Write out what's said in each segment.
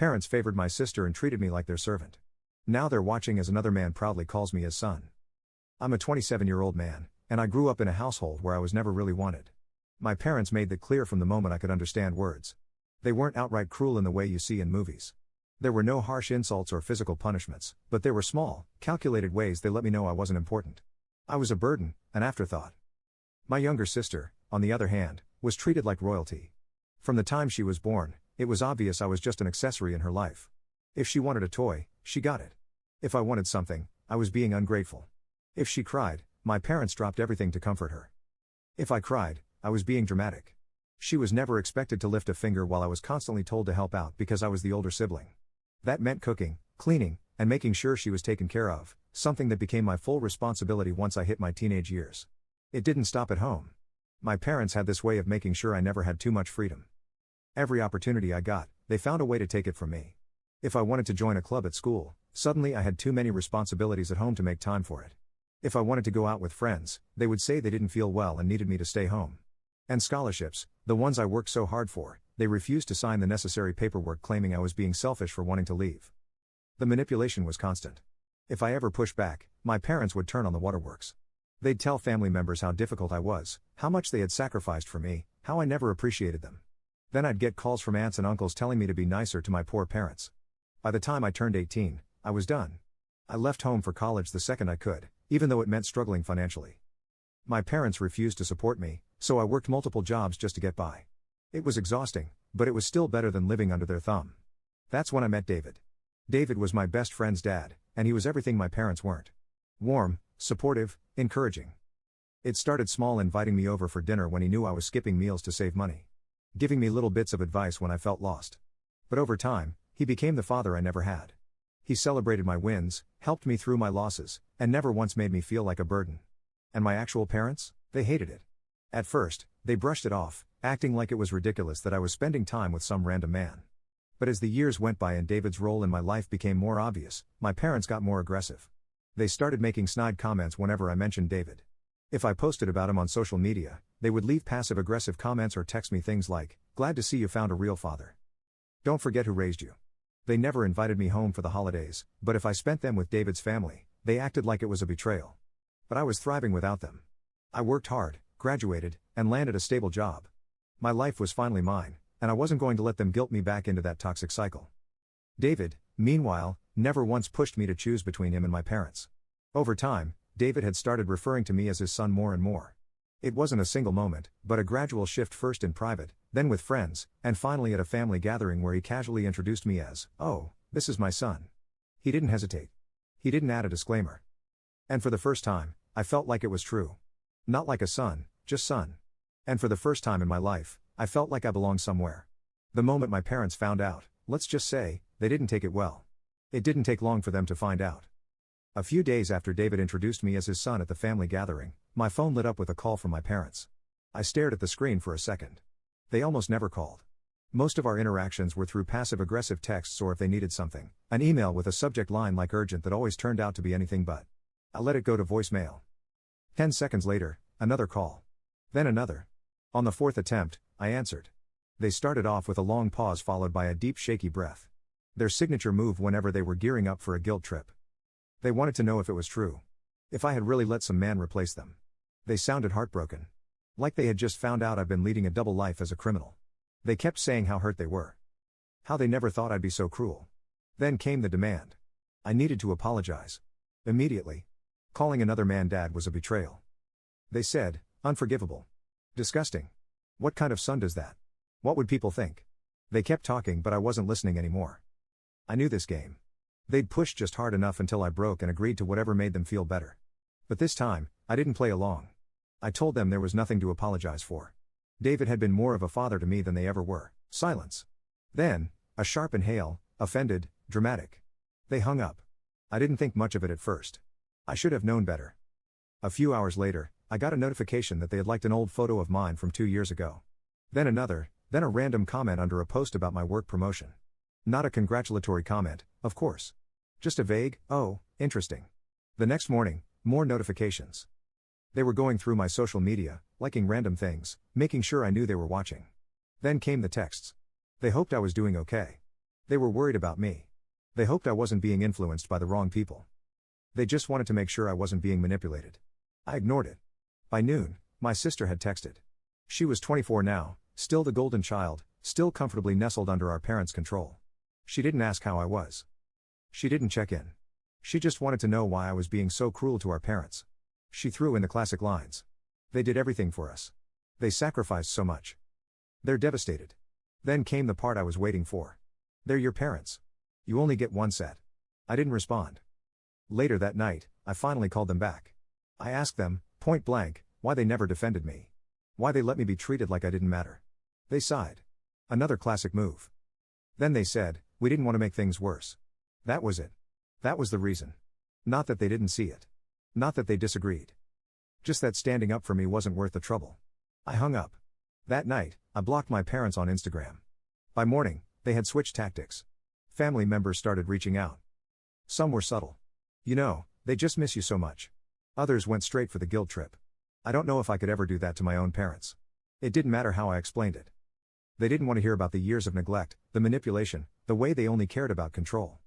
Parents favored my sister and treated me like their servant. Now they're watching as another man proudly calls me his son. I'm a 27-year-old man, and I grew up in a household where I was never really wanted. My parents made that clear from the moment I could understand words. They weren't outright cruel in the way you see in movies. There were no harsh insults or physical punishments, but there were small, calculated ways they let me know I wasn't important. I was a burden, an afterthought. My younger sister, on the other hand, was treated like royalty. From the time she was born, it was obvious I was just an accessory in her life. If she wanted a toy, she got it. If I wanted something, I was being ungrateful. If she cried, my parents dropped everything to comfort her. If I cried, I was being dramatic. She was never expected to lift a finger while I was constantly told to help out because I was the older sibling. That meant cooking, cleaning, and making sure she was taken care of, something that became my full responsibility once I hit my teenage years. It didn't stop at home. My parents had this way of making sure I never had too much freedom. Every opportunity I got, they found a way to take it from me. If I wanted to join a club at school, suddenly I had too many responsibilities at home to make time for it. If I wanted to go out with friends, they would say they didn't feel well and needed me to stay home. And scholarships, the ones I worked so hard for, they refused to sign the necessary paperwork claiming I was being selfish for wanting to leave. The manipulation was constant. If I ever pushed back, my parents would turn on the waterworks. They'd tell family members how difficult I was, how much they had sacrificed for me, how I never appreciated them. Then I'd get calls from aunts and uncles telling me to be nicer to my poor parents. By the time I turned 18, I was done. I left home for college the second I could, even though it meant struggling financially. My parents refused to support me, so I worked multiple jobs just to get by. It was exhausting, but it was still better than living under their thumb. That's when I met David. David was my best friend's dad, and he was everything my parents weren't. Warm, supportive, encouraging. It started small, inviting me over for dinner when he knew I was skipping meals to save money. Giving me little bits of advice when I felt lost. But over time, he became the father I never had. He celebrated my wins, helped me through my losses, and never once made me feel like a burden. And my actual parents? They hated it. At first, they brushed it off, acting like it was ridiculous that I was spending time with some random man. But as the years went by and David's role in my life became more obvious, my parents got more aggressive. They started making snide comments whenever I mentioned David. If I posted about him on social media, they would leave passive-aggressive comments or text me things like, "Glad to see you found a real father. Don't forget who raised you." They never invited me home for the holidays, but if I spent them with David's family, they acted like it was a betrayal. But I was thriving without them. I worked hard, graduated, and landed a stable job. My life was finally mine, and I wasn't going to let them guilt me back into that toxic cycle. David, meanwhile, never once pushed me to choose between him and my parents. Over time, David had started referring to me as his son more and more. It wasn't a single moment, but a gradual shift, first in private, then with friends, and finally at a family gathering where he casually introduced me as, "Oh, this is my son." He didn't hesitate. He didn't add a disclaimer. And for the first time, I felt like it was true. Not like a son, just son. And for the first time in my life, I felt like I belonged somewhere. The moment my parents found out, let's just say, they didn't take it well. It didn't take long for them to find out. A few days after David introduced me as his son at the family gathering, my phone lit up with a call from my parents. I stared at the screen for a second. They almost never called. Most of our interactions were through passive-aggressive texts, or if they needed something, an email with a subject line like urgent that always turned out to be anything but. I let it go to voicemail. 10 seconds later, another call. Then another. On the fourth attempt, I answered. They started off with a long pause followed by a deep, shaky breath. Their signature move whenever they were gearing up for a guilt trip. They wanted to know if it was true. If I had really let some man replace them. They sounded heartbroken. Like they had just found out I'd been leading a double life as a criminal. They kept saying how hurt they were. How they never thought I'd be so cruel. Then came the demand. I needed to apologize. Immediately. Calling another man dad was a betrayal. They said, unforgivable. Disgusting. What kind of son does that? What would people think? They kept talking, but I wasn't listening anymore. I knew this game. They'd pushed just hard enough until I broke and agreed to whatever made them feel better. But this time, I didn't play along. I told them there was nothing to apologize for. David had been more of a father to me than they ever were. Silence. Then, a sharp inhale, offended, dramatic. They hung up. I didn't think much of it at first. I should have known better. A few hours later, I got a notification that they had liked an old photo of mine from 2 years ago. Then another, then a random comment under a post about my work promotion. Not a congratulatory comment, of course. Just a vague, "Oh, interesting." The next morning, more notifications. They were going through my social media, liking random things, making sure I knew they were watching. Then came the texts. They hoped I was doing okay. They were worried about me. They hoped I wasn't being influenced by the wrong people. They just wanted to make sure I wasn't being manipulated. I ignored it. By noon, my sister had texted. She was 24 now, still the golden child, still comfortably nestled under our parents' control. She didn't ask how I was. She didn't check in. She just wanted to know why I was being so cruel to our parents. She threw in the classic lines. They did everything for us. They sacrificed so much. They're devastated. Then came the part I was waiting for. They're your parents. You only get one set. I didn't respond. Later that night, I finally called them back. I asked them, point blank, why they never defended me. Why they let me be treated like I didn't matter. They sighed. Another classic move. Then they said, we didn't want to make things worse. That was it. That was the reason. Not that they didn't see it. Not that they disagreed. Just that standing up for me wasn't worth the trouble. I hung up. That night, I blocked my parents on Instagram. By morning, they had switched tactics. Family members started reaching out. Some were subtle. You know, they just miss you so much. Others went straight for the guilt trip. I don't know if I could ever do that to my own parents. It didn't matter how I explained it. They didn't want to hear about the years of neglect, the manipulation, the way they only cared about control.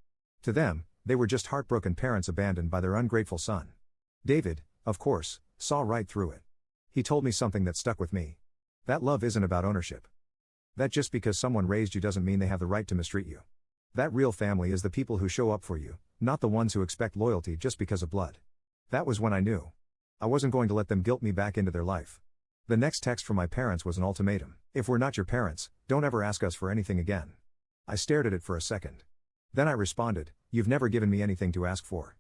To them, they were just heartbroken parents abandoned by their ungrateful son. David, of course, saw right through it. He told me something that stuck with me. That love isn't about ownership. That just because someone raised you doesn't mean they have the right to mistreat you. That real family is the people who show up for you, not the ones who expect loyalty just because of blood. That was when I knew. I wasn't going to let them guilt me back into their life. The next text from my parents was an ultimatum. If we're not your parents, don't ever ask us for anything again. I stared at it for a second. Then I responded, you've never given me anything to ask for.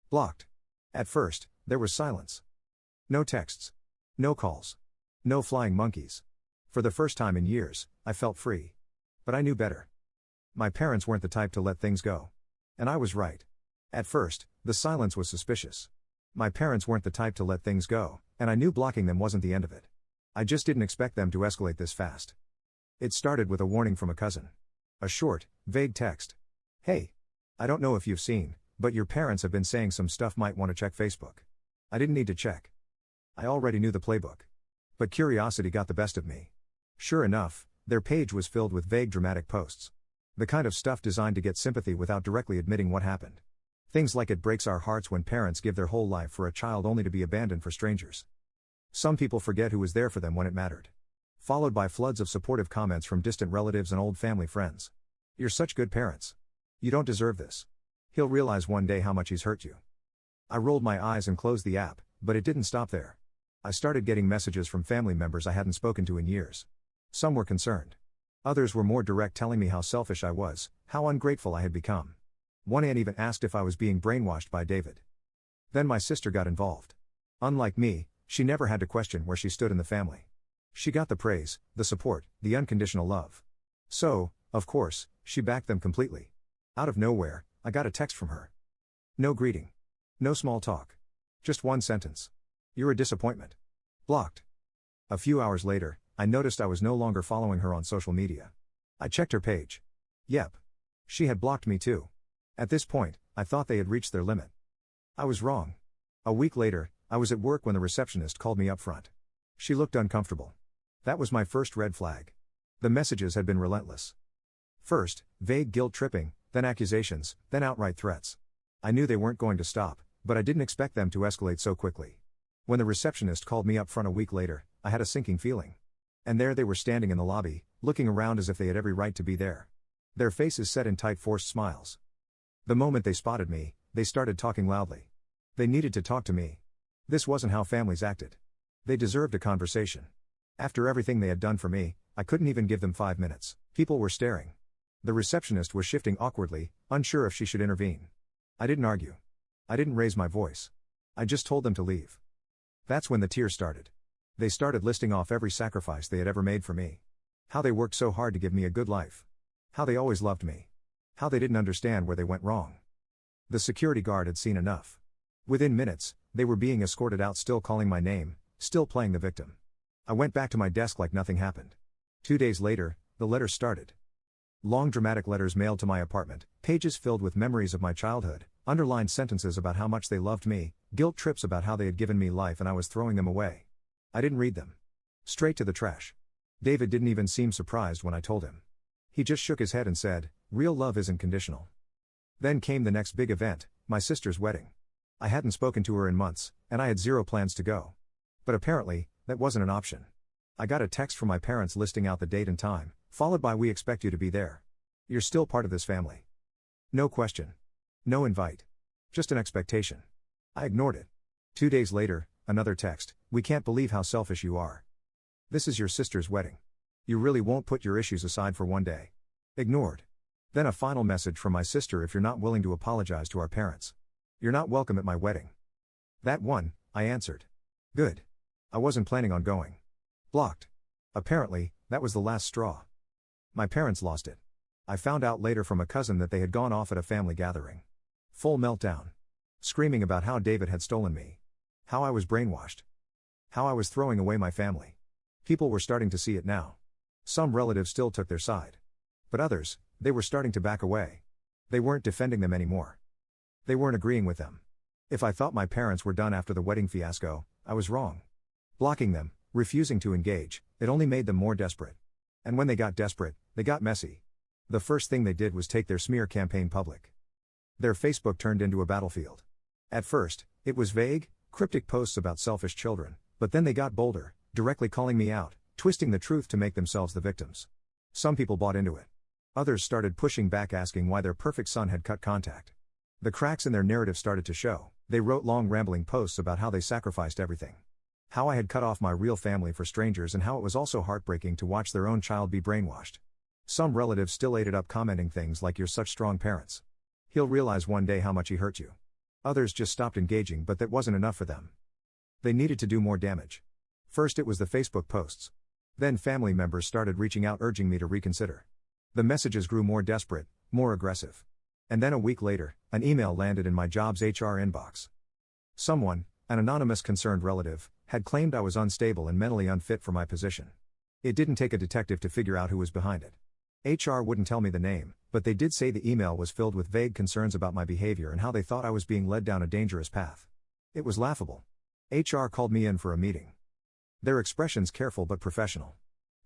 Blocked. At first, there was silence. No texts. No calls. No flying monkeys. For the first time in years, I felt free. But I knew better. My parents weren't the type to let things go. And I was right. At first, the silence was suspicious. My parents weren't the type to let things go, and I knew blocking them wasn't the end of it. I just didn't expect them to escalate this fast. It started with a warning from a cousin. A short, vague text. Hey. I don't know if you've seen, but your parents have been saying some stuff, might want to check Facebook. I didn't need to check. I already knew the playbook. But curiosity got the best of me. Sure enough, their page was filled with vague dramatic posts. The kind of stuff designed to get sympathy without directly admitting what happened. Things like it breaks our hearts when parents give their whole life for a child only to be abandoned for strangers. Some people forget who was there for them when it mattered. Followed by floods of supportive comments from distant relatives and old family friends. You're such good parents. You don't deserve this. He'll realize one day how much he's hurt you. I rolled my eyes and closed the app, but it didn't stop there. I started getting messages from family members I hadn't spoken to in years. Some were concerned. Others were more direct, telling me how selfish I was, how ungrateful I had become. One aunt even asked if I was being brainwashed by David. Then my sister got involved. Unlike me, she never had to question where she stood in the family. She got the praise, the support, the unconditional love. So, of course, she backed them completely. Out of nowhere, I got a text from her. No greeting. No small talk. Just one sentence. You're a disappointment. Blocked. A few hours later, I noticed I was no longer following her on social media. I checked her page. Yep. She had blocked me too. At this point, I thought they had reached their limit. I was wrong. A week later, I was at work when the receptionist called me up front. She looked uncomfortable. That was my first red flag. The messages had been relentless. First, vague guilt tripping, then accusations, then outright threats. I knew they weren't going to stop, but I didn't expect them to escalate so quickly. When the receptionist called me up front a week later, I had a sinking feeling. And there they were standing in the lobby, looking around as if they had every right to be there. Their faces set in tight, forced smiles. The moment they spotted me, they started talking loudly. They needed to talk to me. This wasn't how families acted. They deserved a conversation. After everything they had done for me, I couldn't even give them 5 minutes. People were staring. The receptionist was shifting awkwardly, unsure if she should intervene. I didn't argue. I didn't raise my voice. I just told them to leave. That's when the tears started. They started listing off every sacrifice they had ever made for me. How they worked so hard to give me a good life. How they always loved me. How they didn't understand where they went wrong. The security guard had seen enough. Within minutes, they were being escorted out, still calling my name, still playing the victim. I went back to my desk like nothing happened. 2 days later, the letters started. Long dramatic letters mailed to my apartment, pages filled with memories of my childhood, underlined sentences about how much they loved me, guilt trips about how they had given me life and I was throwing them away. I didn't read them. Straight to the trash. David didn't even seem surprised when I told him. He just shook his head and said, real love isn't conditional. Then came the next big event, my sister's wedding. I hadn't spoken to her in months, and I had zero plans to go. But apparently, that wasn't an option. I got a text from my parents listing out the date and time, followed by "We expect you to be there. You're still part of this family." No question. No invite. Just an expectation. I ignored it. 2 days later, another text: "We can't believe how selfish you are. This is your sister's wedding. You really won't put your issues aside for one day." Ignored. Then a final message from my sister: "If you're not willing to apologize to our parents, you're not welcome at my wedding." That one, I answered. Good. I wasn't planning on going. Blocked. Apparently, that was the last straw. My parents lost it. I found out later from a cousin that they had gone off at a family gathering. Full meltdown. Screaming about how David had stolen me. How I was brainwashed. How I was throwing away my family. People were starting to see it now. Some relatives still took their side. But others, they were starting to back away. They weren't defending them anymore. They weren't agreeing with them. If I thought my parents were done after the wedding fiasco, I was wrong. Blocking them, refusing to engage, it only made them more desperate. And when they got desperate, they got messy. The first thing they did was take their smear campaign public. Their Facebook turned into a battlefield. At first, it was vague, cryptic posts about selfish children, but then they got bolder, directly calling me out, twisting the truth to make themselves the victims. Some people bought into it. Others started pushing back, asking why their perfect son had cut contact. The cracks in their narrative started to show. They wrote long rambling posts about how they sacrificed everything. How I had cut off my real family for strangers, and how it was also heartbreaking to watch their own child be brainwashed. Some relatives still ate it up, commenting things like, "You're such strong parents. He'll realize one day how much he hurt you." Others just stopped engaging, but that wasn't enough for them. They needed to do more damage. First it was the Facebook posts. Then family members started reaching out, urging me to reconsider. The messages grew more desperate, more aggressive. And then a week later, an email landed in my job's HR inbox. Someone, an anonymous concerned relative, had claimed I was unstable and mentally unfit for my position. It didn't take a detective to figure out who was behind it. HR wouldn't tell me the name, but they did say the email was filled with vague concerns about my behavior and how they thought I was being led down a dangerous path. It was laughable. HR called me in for a meeting. Their expressions careful but professional.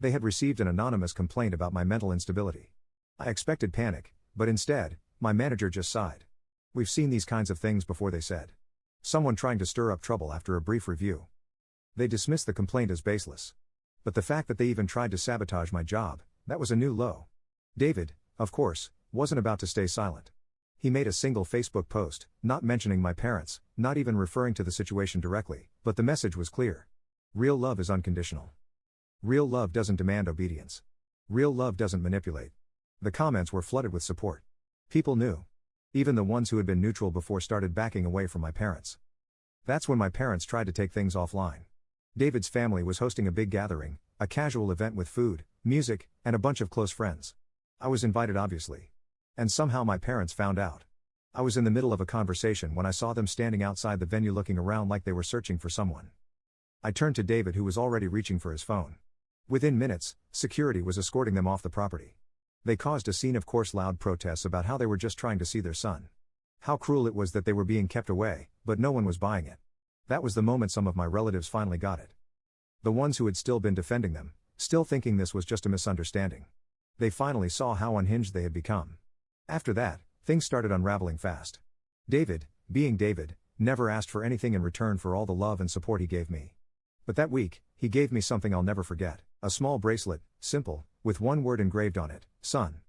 They had received an anonymous complaint about my mental instability. I expected panic, but instead, my manager just sighed. "We've seen these kinds of things before," they said. Someone trying to stir up trouble after a brief review. They dismissed the complaint as baseless. But the fact that they even tried to sabotage my job, that was a new low. David, of course, wasn't about to stay silent. He made a single Facebook post, not mentioning my parents, not even referring to the situation directly, but the message was clear. Real love is unconditional. Real love doesn't demand obedience. Real love doesn't manipulate. The comments were flooded with support. People knew. Even the ones who had been neutral before started backing away from my parents. That's when my parents tried to take things offline. David's family was hosting a big gathering, a casual event with food, music, and a bunch of close friends. I was invited, obviously. And somehow my parents found out. I was in the middle of a conversation when I saw them standing outside the venue looking around like they were searching for someone. I turned to David, who was already reaching for his phone. Within minutes, security was escorting them off the property. They caused a scene, of course, loud protests about how they were just trying to see their son. How cruel it was that they were being kept away, but no one was buying it. That was the moment some of my relatives finally got it. The ones who had still been defending them, still thinking this was just a misunderstanding. They finally saw how unhinged they had become. After that, things started unraveling fast. David, being David, never asked for anything in return for all the love and support he gave me. But that week, he gave me something I'll never forget, a small bracelet, simple, with one word engraved on it, son.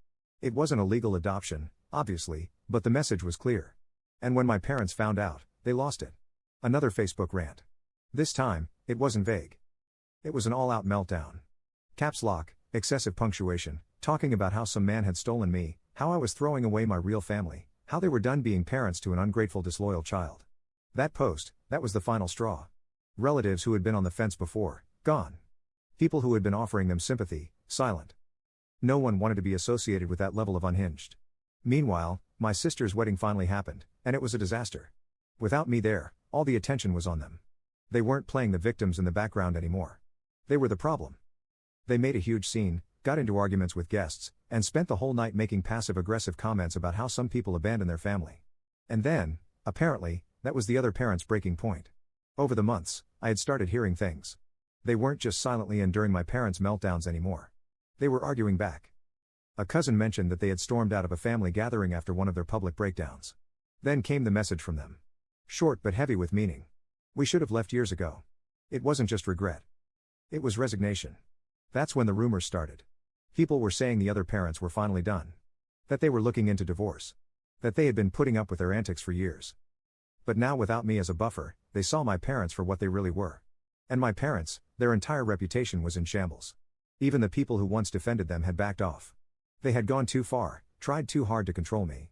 It wasn't a legal adoption, obviously, but the message was clear. And when my parents found out, they lost it. Another Facebook rant. This time, it wasn't vague. It was an all-out meltdown. Caps lock, excessive punctuation, talking about how some man had stolen me, how I was throwing away my real family, how they were done being parents to an ungrateful, disloyal child. That post, that was the final straw. Relatives who had been on the fence before, gone. People who had been offering them sympathy, silent. No one wanted to be associated with that level of unhinged. Meanwhile, my sister's wedding finally happened, and it was a disaster. Without me there, all the attention was on them. They weren't playing the victims in the background anymore. They were the problem. They made a huge scene, got into arguments with guests, and spent the whole night making passive-aggressive comments about how some people abandon their family. And then, apparently, that was the other parent's breaking point. Over the months, I had started hearing things. They weren't just silently enduring my parents' meltdowns anymore. They were arguing back. A cousin mentioned that they had stormed out of a family gathering after one of their public breakdowns. Then came the message from them. Short but heavy with meaning. We should have left years ago. It wasn't just regret. It was resignation. That's when the rumors started. People were saying the other parents were finally done. That they were looking into divorce. That they had been putting up with their antics for years. But now, without me as a buffer, they saw my parents for what they really were. And my parents, their entire reputation was in shambles. Even the people who once defended them had backed off. They had gone too far, tried too hard to control me.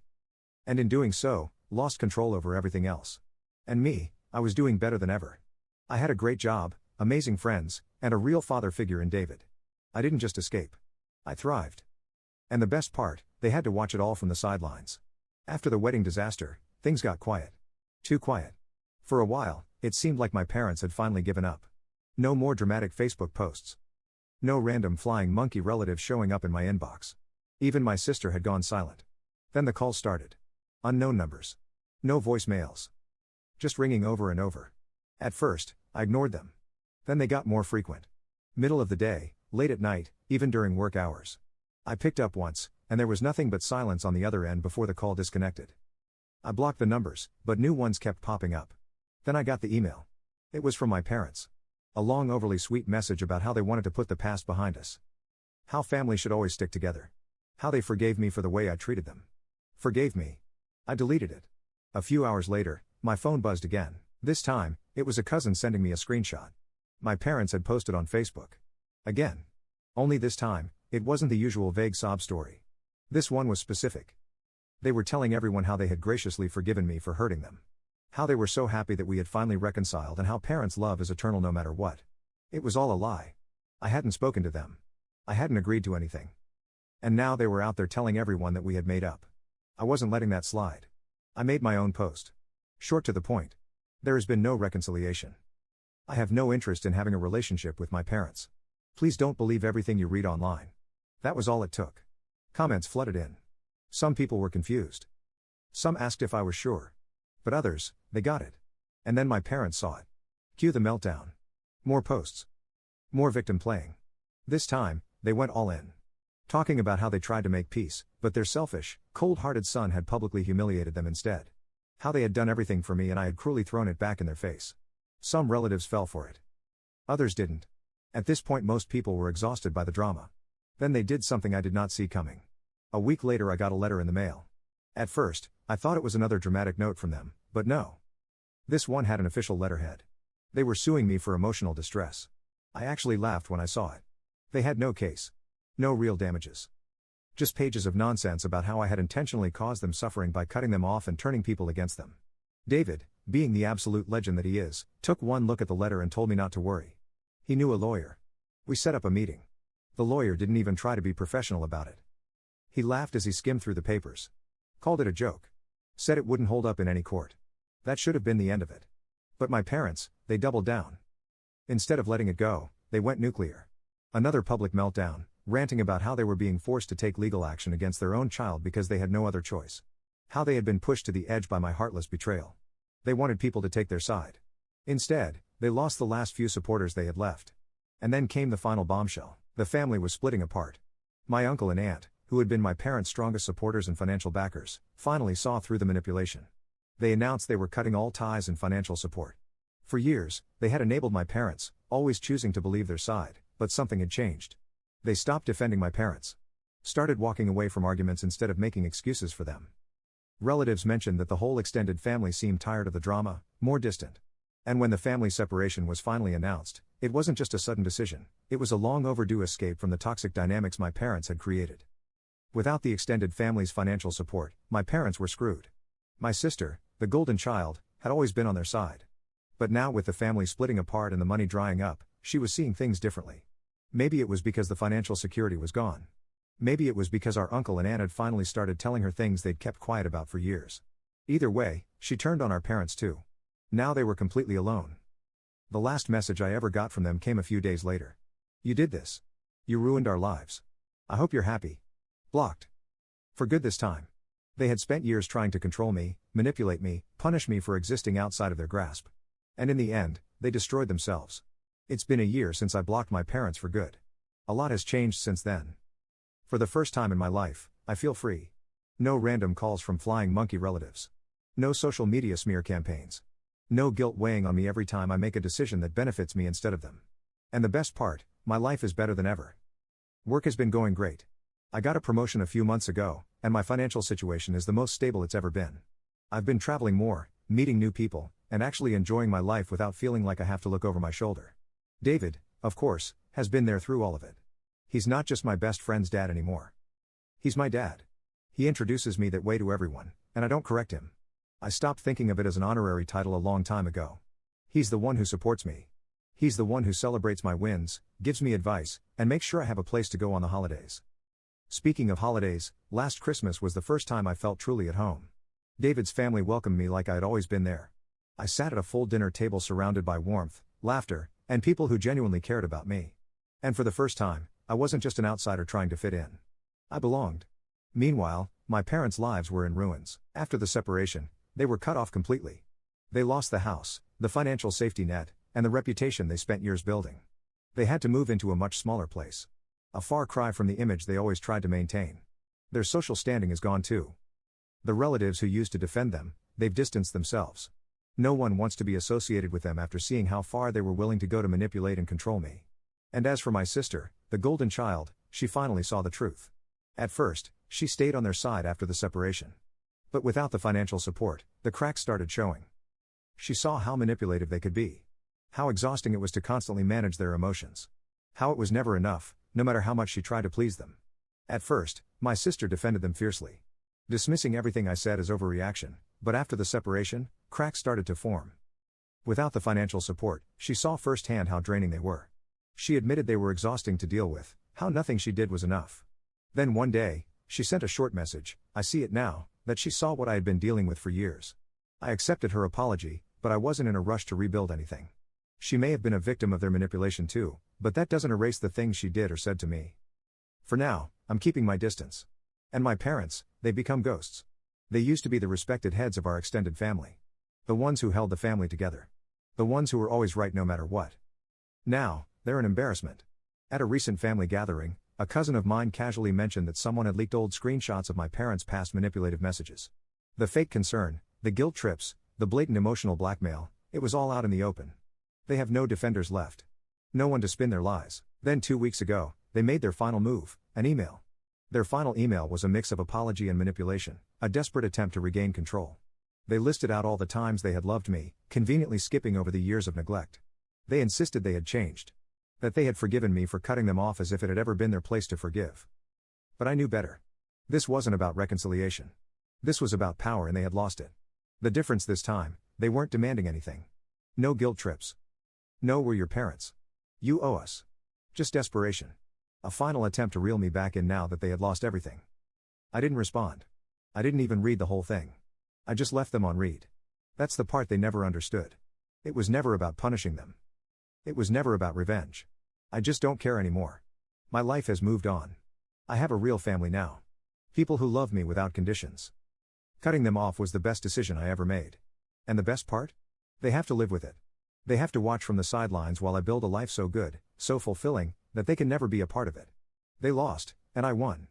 And in doing so, lost control over everything else. And me, I was doing better than ever. I had a great job, amazing friends, and a real father figure in David. I didn't just escape. I thrived. And the best part, they had to watch it all from the sidelines. After the wedding disaster, things got quiet. Too quiet. For a while, it seemed like my parents had finally given up. No more dramatic Facebook posts. No random flying monkey relatives showing up in my inbox. Even my sister had gone silent. Then the calls started. Unknown numbers. No voicemails. Just ringing over and over. At first, I ignored them. Then they got more frequent. Middle of the day, late at night, even during work hours. I picked up once, and there was nothing but silence on the other end before the call disconnected. I blocked the numbers, but new ones kept popping up. Then I got the email. It was from my parents. A long, overly sweet message about how they wanted to put the past behind us. How family should always stick together. How they forgave me for the way I treated them. Forgave me. I deleted it. A few hours later, my phone buzzed again. This time, it was a cousin sending me a screenshot. My parents had posted on Facebook. Again. Only this time, it wasn't the usual vague sob story. This one was specific. They were telling everyone how they had graciously forgiven me for hurting them. How they were so happy that we had finally reconciled, and how parents' love is eternal no matter what. It was all a lie. I hadn't spoken to them. I hadn't agreed to anything. And now they were out there telling everyone that we had made up. I wasn't letting that slide. I made my own post. Short to the point. There has been no reconciliation. I have no interest in having a relationship with my parents. Please don't believe everything you read online. That was all it took. Comments flooded in. Some people were confused. Some asked if I was sure. But others, they got it. And then my parents saw it. Cue the meltdown. More posts. More victim playing. This time, they went all in. Talking about how they tried to make peace, but their selfish, cold-hearted son had publicly humiliated them instead. How they had done everything for me and I had cruelly thrown it back in their face. Some relatives fell for it. Others didn't. At this point, most people were exhausted by the drama. Then they did something I did not see coming. A week later, I got a letter in the mail. At first, I thought it was another dramatic note from them, but no. This one had an official letterhead. They were suing me for emotional distress. I actually laughed when I saw it. They had no case. No real damages. Just pages of nonsense about how I had intentionally caused them suffering by cutting them off and turning people against them. David, being the absolute legend that he is, took one look at the letter and told me not to worry. He knew a lawyer. We set up a meeting. The lawyer didn't even try to be professional about it. He laughed as he skimmed through the papers. Called it a joke. Said it wouldn't hold up in any court. That should have been the end of it. But my parents, they doubled down. Instead of letting it go, they went nuclear. Another public meltdown, ranting about how they were being forced to take legal action against their own child because they had no other choice. How they had been pushed to the edge by my heartless betrayal. They wanted people to take their side. Instead, they lost the last few supporters they had left. And then came the final bombshell. The family was splitting apart. My uncle and aunt, who had been my parents' strongest supporters and financial backers, finally saw through the manipulation. They announced they were cutting all ties and financial support. For years, they had enabled my parents, always choosing to believe their side, but something had changed. They stopped defending my parents. Started walking away from arguments instead of making excuses for them. Relatives mentioned that the whole extended family seemed tired of the drama, more distant. And when the family separation was finally announced, it wasn't just a sudden decision, it was a long overdue escape from the toxic dynamics my parents had created. Without the extended family's financial support, my parents were screwed. My sister, the golden child, had always been on their side. But now, with the family splitting apart and the money drying up, she was seeing things differently. Maybe it was because the financial security was gone. Maybe it was because our uncle and aunt had finally started telling her things they'd kept quiet about for years. Either way, she turned on our parents too. Now they were completely alone. The last message I ever got from them came a few days later. You did this. You ruined our lives. I hope you're happy. Blocked. For good this time. They had spent years trying to control me, manipulate me, punish me for existing outside of their grasp. And in the end, they destroyed themselves. It's been a year since I blocked my parents for good. A lot has changed since then. For the first time in my life, I feel free. No random calls from flying monkey relatives. No social media smear campaigns. No guilt weighing on me every time I make a decision that benefits me instead of them. And the best part, my life is better than ever. Work has been going great. I got a promotion a few months ago, and my financial situation is the most stable it's ever been. I've been traveling more, meeting new people, and actually enjoying my life without feeling like I have to look over my shoulder. David, of course, has been there through all of it. He's not just my best friend's dad anymore. He's my dad. He introduces me that way to everyone, and I don't correct him. I stopped thinking of it as an honorary title a long time ago. He's the one who supports me. He's the one who celebrates my wins, gives me advice, and makes sure I have a place to go on the holidays. Speaking of holidays, last Christmas was the first time I felt truly at home. David's family welcomed me like I had always been there. I sat at a full dinner table surrounded by warmth, laughter, and people who genuinely cared about me. And for the first time, I wasn't just an outsider trying to fit in. I belonged. Meanwhile, my parents' lives were in ruins. After the separation, they were cut off completely. They lost the house, the financial safety net, and the reputation they spent years building. They had to move into a much smaller place. A far cry from the image they always tried to maintain. Their social standing is gone too. The relatives who used to defend them, they've distanced themselves. No one wants to be associated with them after seeing how far they were willing to go to manipulate and control me. And as for my sister, the golden child, she finally saw the truth. At first, she stayed on their side after the separation. But without the financial support, the cracks started showing. She saw how manipulative they could be. How exhausting it was to constantly manage their emotions. How it was never enough, no matter how much she tried to please them. At first, my sister defended them fiercely, dismissing everything I said as overreaction, but after the separation, cracks started to form. Without the financial support, she saw firsthand how draining they were. She admitted they were exhausting to deal with, how nothing she did was enough. Then one day, she sent a short message, I see it now, that she saw what I had been dealing with for years. I accepted her apology, but I wasn't in a rush to rebuild anything. She may have been a victim of their manipulation too, but that doesn't erase the things she did or said to me. For now, I'm keeping my distance. And my parents, they've become ghosts. They used to be the respected heads of our extended family. The ones who held the family together. The ones who were always right no matter what. Now, they're an embarrassment. At a recent family gathering, a cousin of mine casually mentioned that someone had leaked old screenshots of my parents' past manipulative messages. The fake concern, the guilt trips, the blatant emotional blackmail, it was all out in the open. They have no defenders left. No one to spin their lies. Then 2 weeks ago, they made their final move, an email. Their final email was a mix of apology and manipulation, a desperate attempt to regain control. They listed out all the times they had loved me, conveniently skipping over the years of neglect. They insisted they had changed. That they had forgiven me for cutting them off as if it had ever been their place to forgive. But I knew better. This wasn't about reconciliation. This was about power and they had lost it. The difference this time, they weren't demanding anything. No guilt trips. No, we're your parents. You owe us. Just desperation. A final attempt to reel me back in now that they had lost everything. I didn't respond. I didn't even read the whole thing. I just left them on read. That's the part they never understood. It was never about punishing them. It was never about revenge. I just don't care anymore. My life has moved on. I have a real family now. People who love me without conditions. Cutting them off was the best decision I ever made. And the best part? They have to live with it. They have to watch from the sidelines while I build a life so good, so fulfilling, that they can never be a part of it. They lost, and I won.